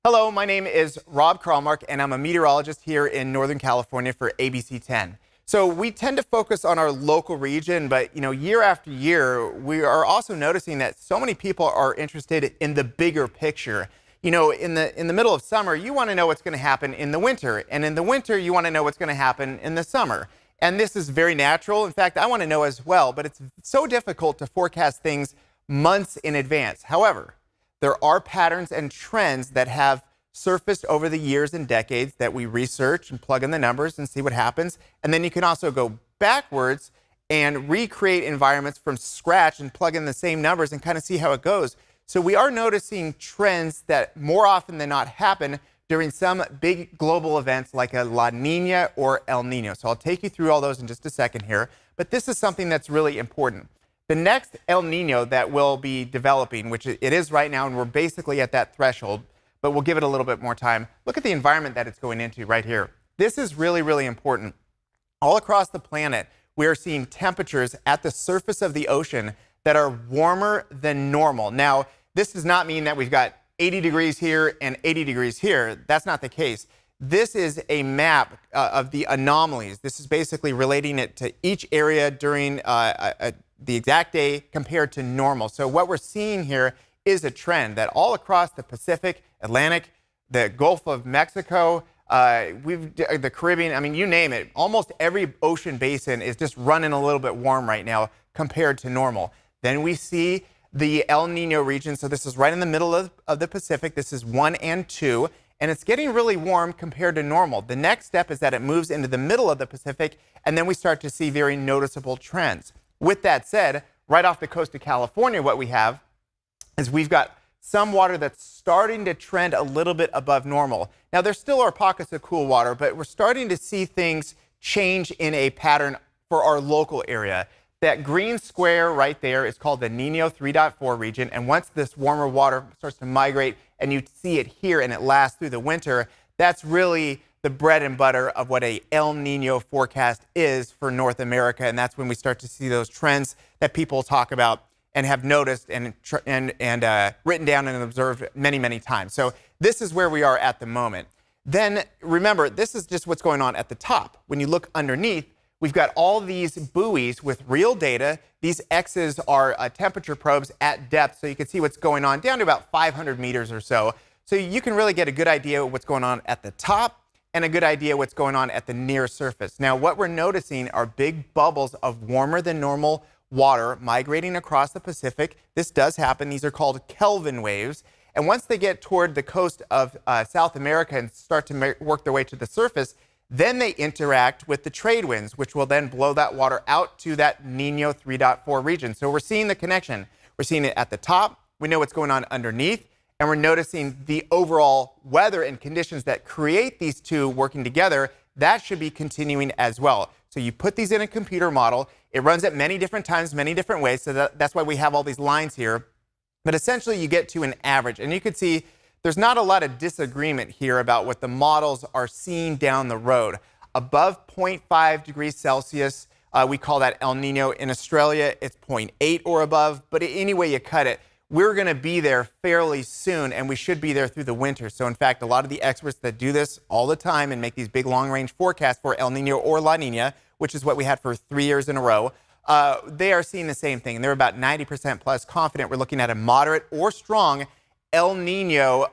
Hello, my name is Rob Kralmark, and I'm a meteorologist here in Northern California for ABC 10. So we tend to focus on our local region, but year after year, we are also noticing that so many people are interested in the bigger picture. In the middle of summer, you want to know what's going to happen in the winter, and in the winter, you want to know what's going to happen in the summer. And this is very natural. In fact, I want to know as well, but it's so difficult to forecast things months in advance. However, there are patterns and trends that have surfaced over the years and decades that we research and plug in the numbers and see what happens. And then you can also go backwards and recreate environments from scratch and plug in the same numbers and kind of see how it goes. So we are noticing trends that more often than not happen during some big global events like a La Niña or El Niño. So I'll take you through all those in just a second here. But this is something that's really important. The next El Niño that we'll be developing, which it is right now, and we're basically at that threshold, but we'll give it a little bit more time. Look at the environment that it's going into right here. This is really, really important. All across the planet, we are seeing temperatures at the surface of the ocean that are warmer than normal. Now, this does not mean that we've got 80 degrees here and 80 degrees here. That's not the case. This is a map of the anomalies. This is basically relating it to each area during the exact day compared to normal. So what we're seeing here is a trend that all across the Pacific, Atlantic, the Gulf of Mexico, the Caribbean, I mean, you name it, almost every ocean basin is just running a little bit warm right now compared to normal. Then we see the El Nino region. So this is right in the middle of the Pacific. This is 1 and 2. And it's getting really warm compared to normal. The next step is that it moves into the middle of the Pacific, and then we start to see very noticeable trends. With that said, right off the coast of California, what we have is we've got some water that's starting to trend a little bit above normal. Now, there still are pockets of cool water, but we're starting to see things change in a pattern for our local area. That green square right there is called the Niño 3.4 region, and once this warmer water starts to migrate and you see it here and it lasts through the winter, that's really the bread and butter of what a El Nino forecast is for North America, and that's when we start to see those trends that people talk about and have noticed and written down and observed many, many times. So this is where we are at the moment. Then remember, this is just what's going on at the top. When you look underneath, we've got all these buoys with real data. These X's are temperature probes at depth, so you can see what's going on down to about 500 meters or so. So you can really get a good idea of what's going on at the top and a good idea what's going on at the near surface. Now, what we're noticing are big bubbles of warmer than normal water migrating across the Pacific. This does happen. These are called Kelvin waves. And once they get toward the coast of South America and start to work their way to the surface, then they interact with the trade winds, which will then blow that water out to that Niño 3.4 region. So we're seeing the connection. We're seeing it at the top. We know what's going on underneath. And we're noticing the overall weather and conditions that create these two working together. That should be continuing as well. So you put these in a computer model. It runs at many different times, many different ways. So that's why we have all these lines here. But essentially, you get to an average. And you can see there's not a lot of disagreement here about what the models are seeing down the road. Above 0.5 degrees Celsius, we call that El Nino. In Australia, it's 0.8 or above. But any way you cut it, we're going to be there fairly soon, and we should be there through the winter. So, in fact, a lot of the experts that do this all the time and make these big long-range forecasts for El Nino or La Nina, which is what we had for 3 years in a row, they are seeing the same thing. And they're about 90% plus confident we're looking at a moderate or strong El Nino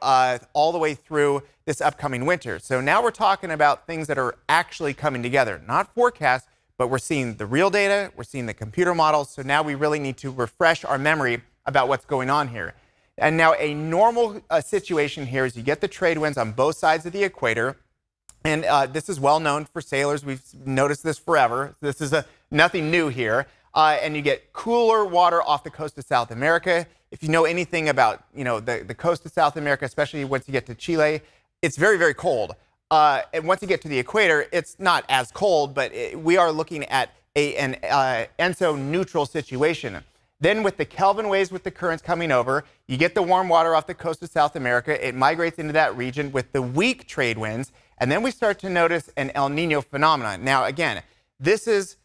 all the way through this upcoming winter. So now we're talking about things that are actually coming together, not forecasts, but we're seeing the real data, we're seeing the computer models. So now we really need to refresh our memory about what's going on here. And now a normal situation here is you get the trade winds on both sides of the equator. And this is well known for sailors. We've noticed this forever. This is nothing new here. And you get cooler water off the coast of South America. If you know anything about the coast of South America, especially once you get to Chile, it's very, very cold. And once you get to the equator, it's not as cold, but we are looking at an ENSO neutral situation. Then with the Kelvin waves with the currents coming over, you get the warm water off the coast of South America. It migrates into that region with the weak trade winds. And then we start to notice an El Nino phenomenon. Now, again, this is,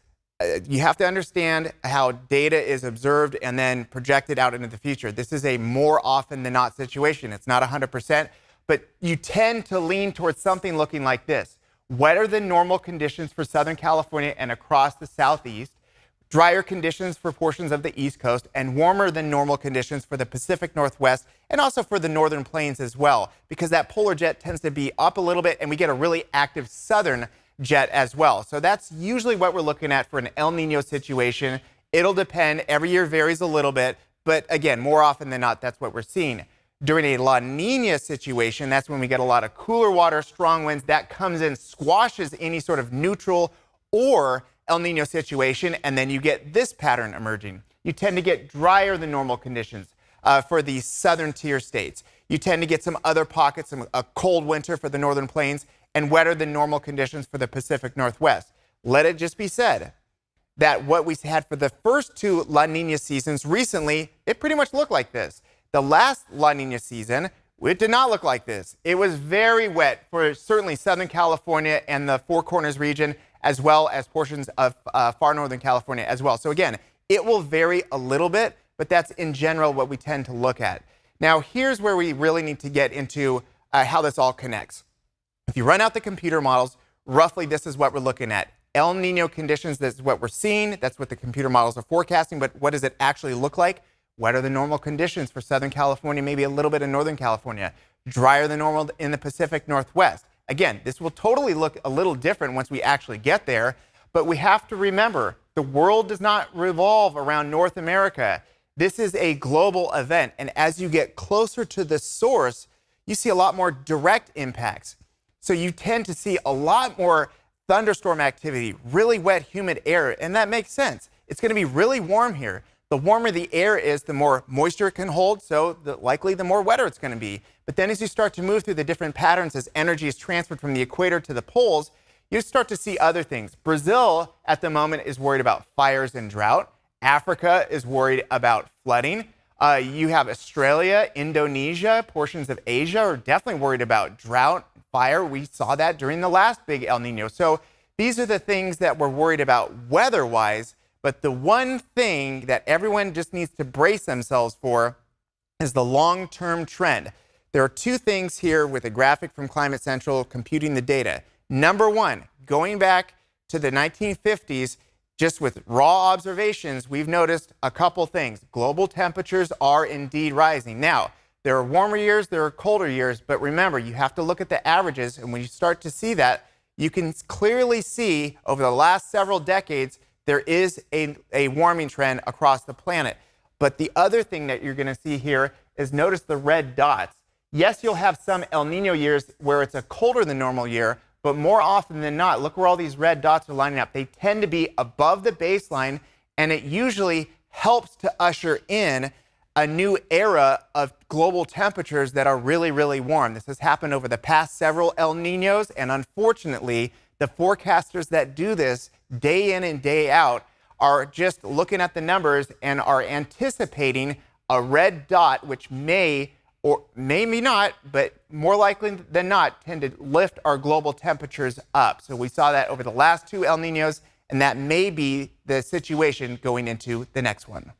you have to understand how data is observed and then projected out into the future. This is a more often than not situation. It's not 100%, but you tend to lean towards something looking like this. Wetter than normal conditions for Southern California and across the southeast, drier conditions for portions of the East Coast, and warmer than normal conditions for the Pacific Northwest and also for the northern plains as well, because that polar jet tends to be up a little bit and we get a really active southern jet as well. So that's usually what we're looking at for an El Nino situation. It'll depend. Every year varies a little bit, but again, more often than not, that's what we're seeing. During a La Nina situation, that's when we get a lot of cooler water, strong winds. That comes in, squashes any sort of neutral or El Nino situation, and then you get this pattern emerging. You tend to get drier than normal conditions for the southern tier states. You tend to get some other pockets, a cold winter for the northern plains, and wetter than normal conditions for the Pacific Northwest. Let it just be said that what we had for the first two La Nina seasons recently, it pretty much looked like this. The last La Nina season, it did not look like this. It was very wet for certainly Southern California and the Four Corners region, as well as portions of far Northern California as well. So again, it will vary a little bit, but that's in general what we tend to look at. Now, here's where we really need to get into how this all connects. If you run out the computer models, roughly this is what we're looking at. El Nino conditions, that's what we're seeing. That's what the computer models are forecasting, but what does it actually look like? Wetter than normal conditions for Southern California, maybe a little bit in Northern California. Drier than normal in the Pacific Northwest. Again, this will totally look a little different once we actually get there, but we have to remember the world does not revolve around North America. This is a global event, and as you get closer to the source, you see a lot more direct impacts. So you tend to see a lot more thunderstorm activity, really wet, humid air, and that makes sense. It's going to be really warm here. The warmer the air is, the more moisture it can hold, so likely the more wetter it's going to be. But then as you start to move through the different patterns, as energy is transferred from the equator to the poles, you start to see other things. Brazil at the moment is worried about fires and drought. Africa is worried about flooding. You have Australia, Indonesia, portions of Asia are definitely worried about drought, fire. We saw that during the last big El Nino. So these are the things that we're worried about weather-wise. But the one thing that everyone just needs to brace themselves for is the long-term trend. There are two things here with a graphic from Climate Central computing the data. Number one, going back to the 1950s, just with raw observations, we've noticed a couple things. Global temperatures are indeed rising. Now, there are warmer years, there are colder years, but remember, you have to look at the averages, and when you start to see that, you can clearly see over the last several decades, there is a warming trend across the planet. But the other thing that you're going to see here is notice the red dots. Yes, you'll have some El Nino years where it's a colder than normal year, but more often than not, look where all these red dots are lining up. They tend to be above the baseline, and it usually helps to usher in a new era of global temperatures that are really, really warm. This has happened over the past several El Ninos, and unfortunately, the forecasters that do this day in and day out are just looking at the numbers and are anticipating a red dot, which may or maybe not, but more likely than not, tend to lift our global temperatures up. So we saw that over the last two El Ninos, and that may be the situation going into the next one.